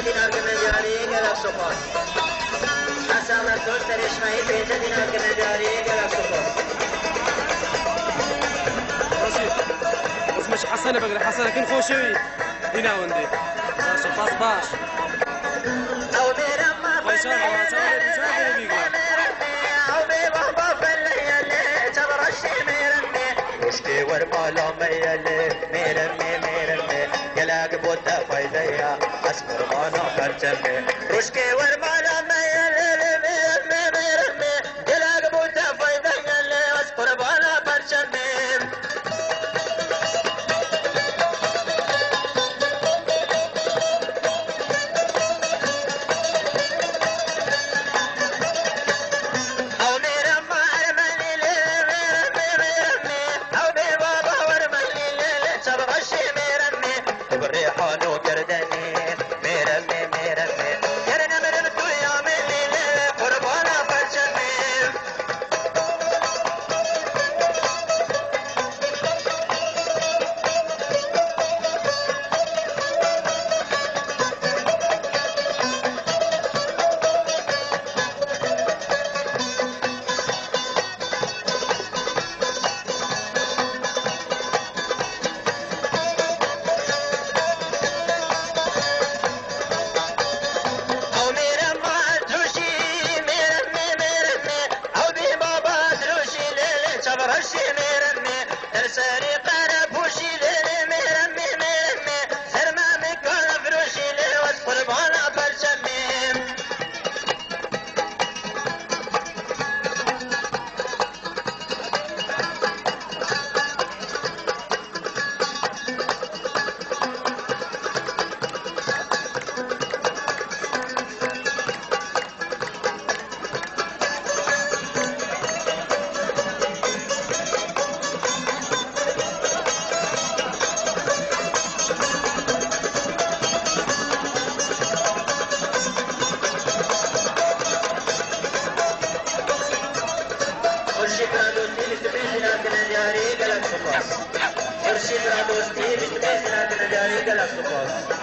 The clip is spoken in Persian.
دینار که نجاری گلک سپاس حسام رسول سرشمایی 5 دینار که نجاری گلک سپاس اسمش حسن بقري حسن كن خوشوي هنا وندي باش خاص باش او میرم ما باشا باشا بيقول او بي بابا فليلي تبرشي ميرمي وشكي ورمالا ميلي ميرمي قلاق بوتا فايديا اسمر مانا فرجمي وشكي ورمالا ميلي ميرمي قلاق بوتا فايديا اسمر مانا فرجمي الريحان وقردني ميرمي قرنا مرمتو يا مليلي قربانا فرجمي سري قرب وشي ليلي ميرمي سرمامي كل فروشي لي وقربانا فرجمي خورشید را دوستی 25 دینار که نجاری گلک سپاس خورشید را دوستی 25 دینار که نجاری گلک سپاس